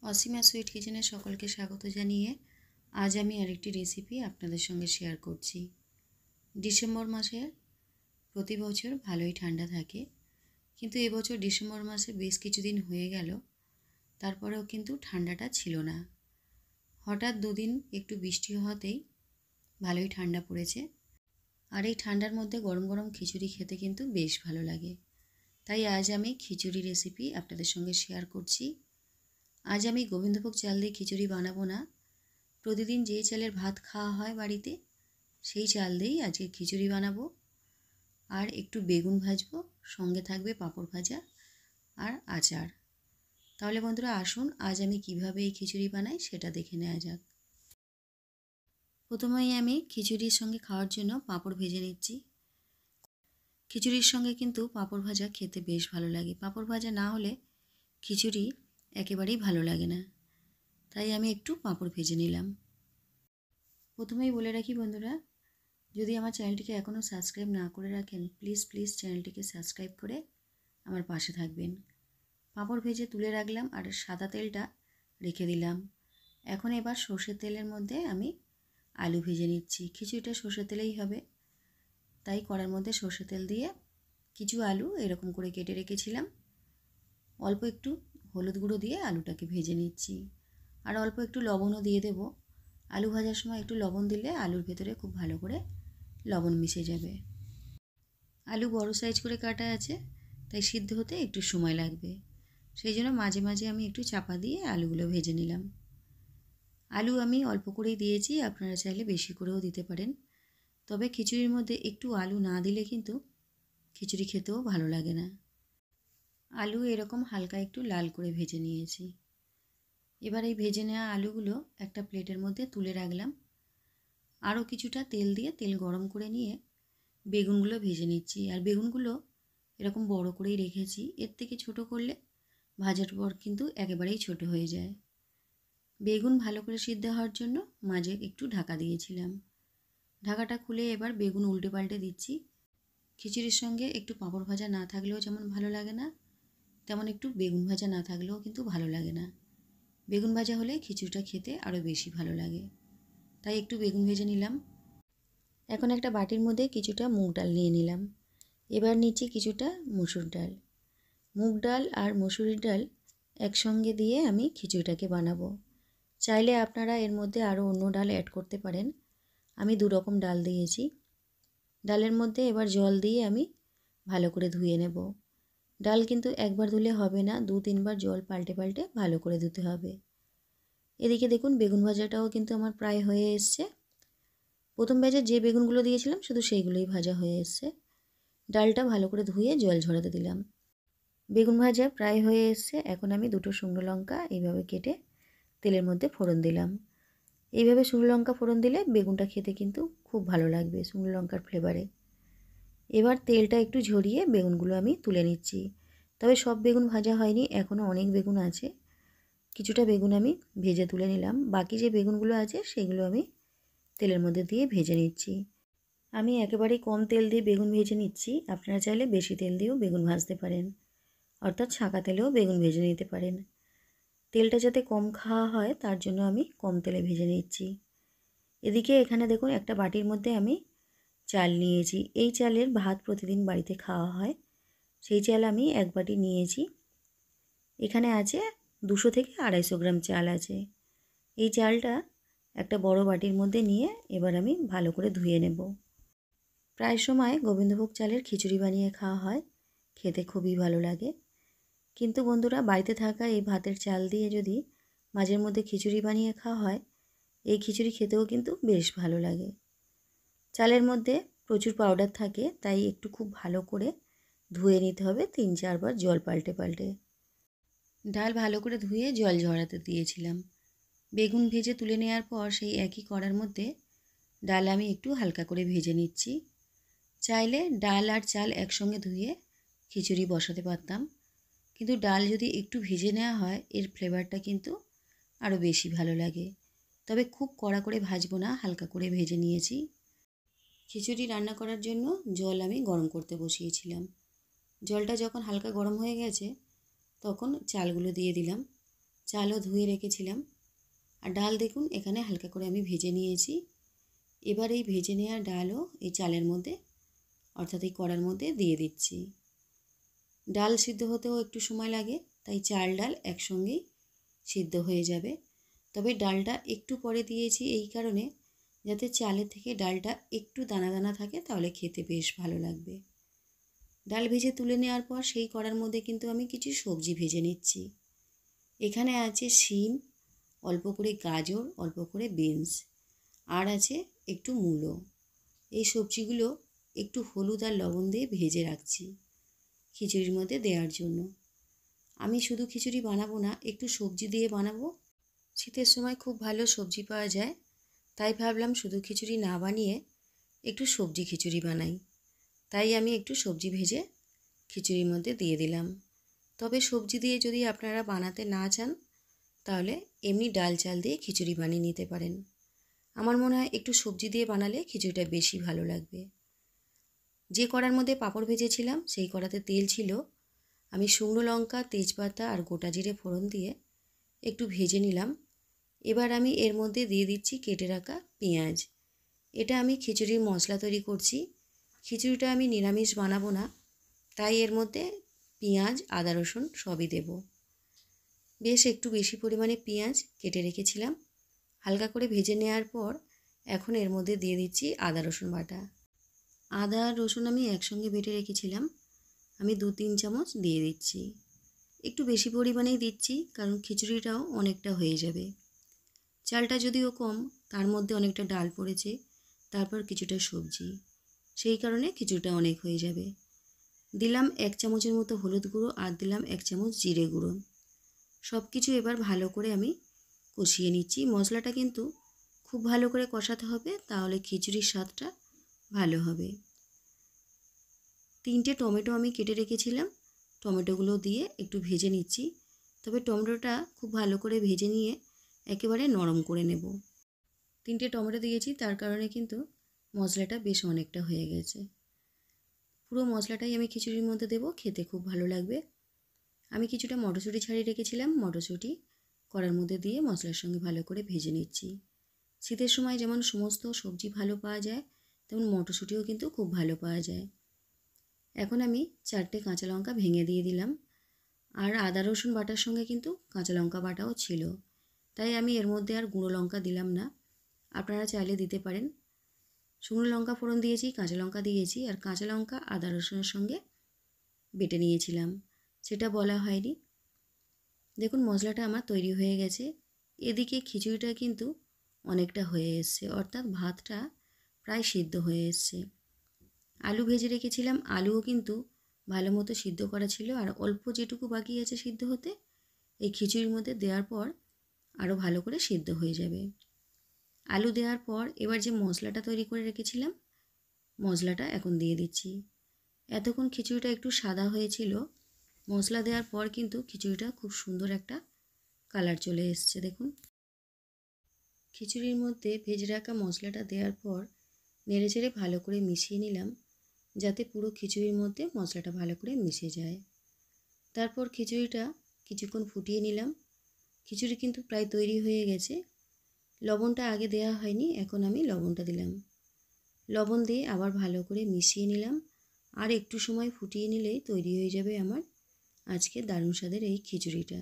Asima sweet কিচেনে সকলকে স্বাগত জানিয়ে আজ আমি আরেকটি রেসিপি আপনাদের সঙ্গে শেয়ার করছি। ডিসেম্বর মাসে প্রতি বছর ভালোই ঠান্ডা থাকে, কিন্তু এবছর ডিসেম্বর মাসে বেশ কিছুদিন হয়ে গেল, তারপরেও কিন্তু ঠান্ডাটা ছিল না। হঠাৎ দুদিন একটু বৃষ্টি হওয়াতেই ভালোই ঠান্ডা পড়েছে। আর এই ঠান্ডার মধ্যে গরম গরম খিচুড়ি খেতে কিন্তু বেশ ভালো লাগে। তাই আজ আমি খিচুড়ি রেসিপি আপনাদের সঙ্গে শেয়ার করছি। আজ আমি গোবিন্দভোগ চাল দিয়ে খিচুড়ি বানাবো না, প্রতিদিন যে চালের ভাত খাওয়া হয় বাড়িতে সেই চাল দিয়েই আজকে খিচুড়ি বানাবো। আর একটু বেগুন ভাজবো, সঙ্গে থাকবে পাঁপড় ভাজা আর আচার। তাহলে বন্ধুরা আসুন আজ আমি কিভাবে এই খিচুড়ি বানাই সেটা দেখে নেওয়া যাক। প্রথমেই আমি খিচুড়ির সঙ্গে খাওয়ার জন্য পাঁপড় ভেজে নিচ্ছি। খিচুড়ির সঙ্গে কিন্তু পাঁপড় ভাজা খেতে বেশ ভালো লাগে। পাঁপড় ভাজা না হলে খিচুড়ি একেবারেই ভালো লাগে না, তাই আমি একটু পাঁপড় ভেজে নিলাম। প্রথমেই বলে রাখি বন্ধুরা, যদি আমার চ্যানেলটিকে এখনও সাবস্ক্রাইব না করে রাখেন প্লিজ চ্যানেলটিকে সাবস্ক্রাইব করে আমার পাশে থাকবেন। পাঁপড় ভেজে তুলে রাখলাম আর সাদা তেলটা রেখে দিলাম। এখন এবার সর্ষের তেলের মধ্যে আমি আলু ভেজে নিচ্ছি। খিচুড়িটা সর্ষের তেলেই হবে, তাই কড়ার মধ্যে সর্ষের তেল দিয়ে কিছু আলু এরকম করে কেটে রেখেছিলাম, অল্প একটু হলুদ গুঁড়ো দিয়ে আলুটাকে ভেজে নিচ্ছি। আর অল্প একটু লবণও দিয়ে দেব। আলু ভাজার সময় একটু লবণ দিলে আলুর ভেতরে খুব ভালো করে লবণ মিশে যাবে। আলু বড় সাইজ করে কাটা আছে, তাই সিদ্ধ হতে একটু সময় লাগবে, সেই জন্য মাঝে মাঝে আমি একটু চাপা দিয়ে আলুগুলো ভেজে নিলাম। আলু আমি অল্প করেই দিয়েছি, আপনারা চাইলে বেশি করেও দিতে পারেন। তবে খিচুড়ির মধ্যে একটু আলু না দিলে কিন্তু খিচুড়ি খেতেও ভালো লাগে না। আলু এরকম হালকা একটু লাল করে ভেজে নিয়েছি। এবার এই ভেজে নেওয়া আলুগুলো একটা প্লেটের মধ্যে তুলে রাখলাম। আরও কিছুটা তেল দিয়ে তেল গরম করে নিয়ে বেগুনগুলো ভেজে নিচ্ছি। আর বেগুনগুলো এরকম বড় করেই রেখেছি, এর থেকে ছোট করলে ভাজার পর কিন্তু একেবারেই ছোট হয়ে যায়। বেগুন ভালো করে সিদ্ধ হওয়ার জন্য মাঝে একটু ঢাকা দিয়েছিলাম। ঢাকাটা খুলে এবার বেগুন উল্টে পাল্টে দিচ্ছি। খিচুড়ির সঙ্গে একটু পাঁপড় ভাজা না থাকলেও যেমন ভালো লাগে না, তেমন একটু বেগুন ভাজা না থাকলেও কিন্তু ভালো লাগে না। বেগুন ভাজা হলে খিচুড়িটা খেতে আরও বেশি ভালো লাগে, তাই একটু বেগুন ভেজে নিলাম। এখন একটা বাটির মধ্যে কিছুটা মুগ ডাল নিয়ে নিলাম। এবার নিচ্ছি কিছুটা মসুর ডাল। মুগ ডাল আর মসুরির ডাল একসঙ্গে দিয়ে আমি খিচুড়িটাকে বানাবো। চাইলে আপনারা এর মধ্যে আরও অন্য ডাল অ্যাড করতে পারেন। আমি দু রকম ডাল দিয়েছি। ডালের মধ্যে এবার জল দিয়ে আমি ভালো করে ধুয়ে নেব। ডাল কিন্তু একবার ধুলে হবে না, 2-3 বার জল পাল্টে পাল্টে ভালো করে ধুতে হবে। এদিকে দেখুন বেগুন ভাজাটাও কিন্তু আমার প্রায় হয়ে এসছে। প্রথম ব্যাচে যে বেগুনগুলো দিয়েছিলাম শুধু সেইগুলোই ভাজা হয়ে এসছে। ডালটা ভালো করে ধুয়ে জল ঝরাতে দিলাম। বেগুন ভাজা প্রায় হয়ে এসছে। এখন আমি 2টো শুকনো লঙ্কা এইভাবে কেটে তেলের মধ্যে ফোড়ন দিলাম। এইভাবে শুকনো লঙ্কা ফোড়ন দিলে বেগুনটা খেতে কিন্তু খুব ভালো লাগবে শুকনো লঙ্কার ফ্লেভারে। এবার তেলটা একটু ঝরিয়ে বেগুনগুলো আমি তুলে নিচ্ছি। তবে সব বেগুন ভাজা হয়নি, এখনও অনেক বেগুন আছে। কিছুটা বেগুন আমি ভেজে তুলে নিলাম, বাকি যে বেগুনগুলো আছে সেগুলো আমি তেলের মধ্যে দিয়ে ভেজে নিচ্ছি। আমি একেবারেই কম তেল দিয়ে বেগুন ভেজে নিচ্ছি, আপনারা চাইলে বেশি তেল দিয়েও বেগুন ভাজতে পারেন, অর্থাৎ ছাঁকা তেলেও বেগুন ভেজে নিতে পারেন। তেলটা যাতে কম খাওয়া হয় তার জন্য আমি কম তেলে ভেজে নিচ্ছি। এদিকে এখানে দেখুন একটা বাটির মধ্যে আমি চাল নিয়েছি। এই চালের ভাত প্রতিদিন বাড়িতে খাওয়া হয়, সেই চাল আমি 1 বাটি নিয়েছি। এখানে আছে 200 থেকে 250 গ্রাম চাল আছে। এই চালটা একটা বড় বাটির মধ্যে নিয়ে এবার আমি ভালো করে ধুয়ে নেব। প্রায় সময় গোবিন্দভোগ চালের খিচুড়ি বানিয়ে খাওয়া হয়, খেতে খুবই ভালো লাগে। কিন্তু বন্ধুরা বাড়িতে থাকা এই ভাতের চাল দিয়ে যদি মাঝের মধ্যে খিচুড়ি বানিয়ে খাওয়া হয়, এই খিচুড়ি খেতেও কিন্তু বেশ ভালো লাগে। চালের মধ্যে প্রচুর পাউডার থাকে, তাই একটু খুব ভালো করে ধুয়ে নিতে হবে 3-4 বার জল পাল্টে পাল্টে। ডাল ভালো করে ধুয়ে জল ঝরাতে দিয়েছিলাম। বেগুন ভেজে তুলে নেওয়ার পর সেই একই কড়ার মধ্যে ডাল আমি একটু হালকা করে ভেজে নিচ্ছি। চাইলে ডাল আর চাল একসঙ্গে ধুয়ে খিচুড়ি বসাতে পারতাম, কিন্তু ডাল যদি একটু ভেজে নেওয়া হয় এর ফ্লেভারটা কিন্তু আরও বেশি ভালো লাগে। তবে খুব কড়া করে ভাজবো না, হালকা করে ভেজে নিয়েছি। খিচুড়ি রান্না করার জন্য জল আমি গরম করতে বসিয়েছিলাম। জলটা যখন হালকা গরম হয়ে গেছে তখন চালগুলো দিয়ে দিলাম। চালও ধুয়ে রেখেছিলাম। আর ডাল দেখুন এখানে হালকা করে আমি ভেজে নিয়েছি। এবার এই ভেজে নেওয়া ডালও এই চালের মধ্যে অর্থাৎ এই কড়ার মধ্যে দিয়ে দিচ্ছি। ডাল সিদ্ধ হতেও একটু সময় লাগে, তাই চাল ডাল একসঙ্গেই সিদ্ধ হয়ে যাবে। তবে ডালটা একটু পরে দিয়েছি এই কারণে যাতে চালের থেকে ডালটা একটু দানা দানা থাকে, তাহলে খেতে বেশ ভালো লাগবে। ডাল ভেজে তুলে নেওয়ার পর সেই কড়ার মধ্যে কিন্তু আমি কিছু সবজি ভেজে নিচ্ছি। এখানে আছে শিম, অল্প করে গাজর, অল্প করে বিনস, আর আছে একটু মূলো। এই সবজিগুলো একটু হলুদ আর লবণ দিয়ে ভেজে রাখছি খিচুড়ির মধ্যে দেওয়ার জন্য। আমি শুধু খিচুড়ি বানাবো না, একটু সবজি দিয়ে বানাবো। শীতের সময় খুব ভালো সবজি পাওয়া যায়, তাই ভাবলাম শুধু খিচুড়ি না বানিয়ে একটু সবজি খিচুড়ি বানাই। তাই আমি একটু সবজি ভেজে খিচুড়ির মধ্যে দিয়ে দিলাম। তবে সবজি দিয়ে যদি আপনারা বানাতে না চান, তাহলে এমনি ডাল চাল দিয়ে খিচুড়ি বানিয়ে নিতে পারেন। আমার মনে হয় একটু সবজি দিয়ে বানালে খিচুড়িটা বেশি ভালো লাগবে। যে কড়ার মধ্যে পাঁপড় ভেজেছিলাম সেই কড়াতে তেল ছিল। আমি শুকনো লঙ্কা, তেজপাতা আর গোটা জিরে ফোড়ন দিয়ে একটু ভেজে নিলাম। এবার আমি এর মধ্যে দিয়ে দিচ্ছি কেটে রাখা পেঁয়াজ। এটা আমি খিচুড়ির মশলা তৈরি করছি। খিচুড়িটা আমি নিরামিষ বানাবো না, তাই এর মধ্যে পেঁয়াজ, আদা, রসুন সবই দেব। বেশ একটু বেশি পরিমাণে পেঁয়াজ কেটে রেখেছিলাম। হালকা করে ভেজে নেওয়ার পর এখন এর মধ্যে দিয়ে দিচ্ছি আদা রসুন বাটা। আদা আর রসুন আমি একসঙ্গে বেটে রেখেছিলাম, আমি 2-3 চামচ দিয়ে দিচ্ছি। একটু বেশি পরিমাণেই দিচ্ছি, কারণ খিচুড়িটাও অনেকটা হয়ে যাবে। চালটা যদিও কম, তার মধ্যে অনেকটা ডাল পড়েছে, তারপর কিছুটা সবজি, সেই কারণে খিচুড়িটা অনেক হয়ে যাবে। দিলাম 1 চামচের মতো হলুদ গুঁড়ো আর দিলাম 1 চামচ জিরে গুঁড়ো। সব কিছু এবার ভালো করে আমি কষিয়ে নিচ্ছি। মশলাটা কিন্তু খুব ভালো করে কষাতে হবে, তাহলে খিচুড়ির স্বাদটা ভালো হবে। 3টে টমেটো আমি কেটে রেখেছিলাম, টমেটোগুলো দিয়ে একটু ভেজে নিচ্ছি। তবে টমেটোটা খুব ভালো করে ভেজে নিয়ে একেবারে নরম করে নেব। 3টে টমেটো দিয়েছি, তার কারণে কিন্তু মশলাটা বেশ অনেকটা হয়ে গেছে। পুরো মশলাটাই আমি খিচুড়ির মধ্যে দেবো, খেতে খুব ভালো লাগবে। আমি কিছুটা মটরশুঁটি ছাড়িয়ে রেখেছিলাম, মটরশুঁটি কড়ার মধ্যে দিয়ে মশলার সঙ্গে ভালো করে ভেজে নিচ্ছি। শীতের সময় যেমন সমস্ত সবজি ভালো পাওয়া যায়, তেমন মটরশুঁটিও কিন্তু খুব ভালো পাওয়া যায়। এখন আমি 4টে কাঁচা লঙ্কা ভেঙে দিয়ে দিলাম। আর আদা রসুন বাটার সঙ্গে কিন্তু কাঁচা লঙ্কা বাটাও ছিল, তাই আমি এর মধ্যে আর গুঁড়ো লঙ্কা দিলাম না। আপনারা চাইলে দিতে পারেন। শুকনো লঙ্কা ফোড়ন দিয়েছি, কাঁচা লঙ্কা দিয়েছি, আর কাঁচা লঙ্কা আদা রসুনের সঙ্গে বেটে নিয়েছিলাম, সেটা বলা হয়নি। দেখুন মশলাটা আমার তৈরি হয়ে গেছে। এদিকে খিচুড়িটা কিন্তু অনেকটা হয়ে এসছে, অর্থাৎ ভাতটা প্রায় সিদ্ধ হয়ে এসছে। আলু ভেজে রেখেছিলাম, আলুও কিন্তু ভালো মতো সিদ্ধ করা ছিল, আর অল্প যেটুকু বাকি আছে সিদ্ধ হতে, এই খিচুড়ির মধ্যে দেওয়ার পর আরও ভালো করে সিদ্ধ হয়ে যাবে। আলু দেওয়ার পর এবার যে মশলাটা তৈরি করে রেখেছিলাম, মশলাটা এখন দিয়ে দিচ্ছি। এতক্ষণ খিচুড়িটা একটু সাদা হয়েছিল, মশলা দেওয়ার পর কিন্তু খিচুড়িটা খুব সুন্দর একটা কালার চলে এসছে। দেখুন খিচুড়ির মধ্যে ভেজে রাখা মশলাটা দেওয়ার পর নেড়েচেড়ে ভালো করে মিশিয়ে নিলাম, যাতে পুরো খিচুড়ির মধ্যে মশলাটা ভালো করে মিশে যায়। তারপর খিচুড়িটা কিছুক্ষণ ফুটিয়ে নিলাম। খিচুড়ি কিন্তু প্রায় তৈরি হয়ে গেছে। লবণটা আগে দেওয়া হয়নি, এখন আমি লবণটা দিলাম। লবণ দিয়ে আবার ভালো করে মিশিয়ে নিলাম, আর একটু সময় ফুটিয়ে নিলেই তৈরি হয়ে যাবে আমার আজকে দারুণ স্বাদের এই খিচুড়িটা।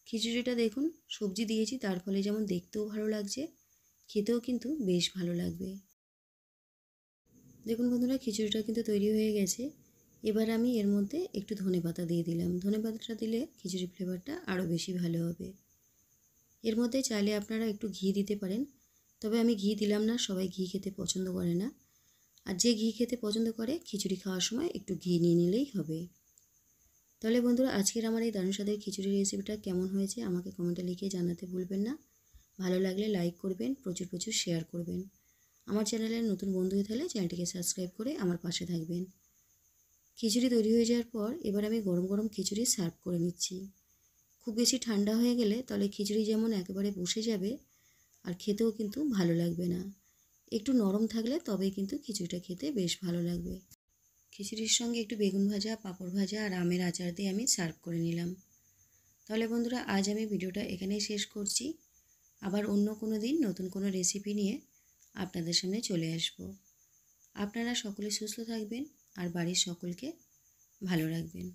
খিচুড়িটা দেখুন সবজি দিয়েছি, তার ফলে যেমন দেখতেও ভালো লাগছে, খেতেও কিন্তু বেশ ভালো লাগবে। দেখুন বন্ধুরা খিচুড়িটা কিন্তু তৈরি হয়ে গেছে। এবার আমি এর মধ্যে একটু ধনেপাতা দিয়ে দিলাম। ধনেপাতাটা দিলে খিচুড়ির ফ্লেভারটা আরও বেশি ভালো হবে। এর মধ্যে চাইলে আপনারা একটু ঘি দিতে পারেন, তবে আমি ঘি দিলাম না, সবাই ঘি খেতে পছন্দ করে না। আর যে ঘি খেতে পছন্দ করে খিচুড়ি খাওয়ার সময় একটু ঘি নিয়ে নিলেই হবে। তাহলে বন্ধুরা আজকের আমার এই দারুণ স্বাদের খিচুড়ি রেসিপিটা কেমন হয়েছে আমাকে কমেন্টে লিখে জানাতে ভুলবেন না। ভালো লাগলে লাইক করবেন, প্রচুর প্রচুর শেয়ার করবেন। আমার চ্যানেলের নতুন বন্ধু হয়ে থাকলে চ্যানেলটিকে সাবস্ক্রাইব করে আমার পাশে থাকবেন। খিচুড়ি তৈরি হয়ে যাওয়ার পর এবার আমি গরম গরম খিচুড়ি সার্ভ করে নিচ্ছি। খুব বেশি ঠান্ডা হয়ে গেলে তাহলে খিচুড়ি যেমন একেবারে বসে যাবে, আর খেতেও কিন্তু ভালো লাগবে না। একটু নরম থাকলে তবেই কিন্তু খিচুড়িটা খেতে বেশ ভালো লাগবে। খিচুড়ির সঙ্গে একটু বেগুন ভাজা, পাঁপড় ভাজা আর আমের আচার দিয়ে আমি সার্ভ করে নিলাম। তাহলে বন্ধুরা আজ আমি ভিডিওটা এখানেই শেষ করছি। আবার অন্য কোনো দিন নতুন কোনো রেসিপি নিয়ে আপনাদের সামনে চলে আসব। আপনারা সকলে সুস্থ থাকবেন আর বাড়ির সকলকে ভালো রাখবেন।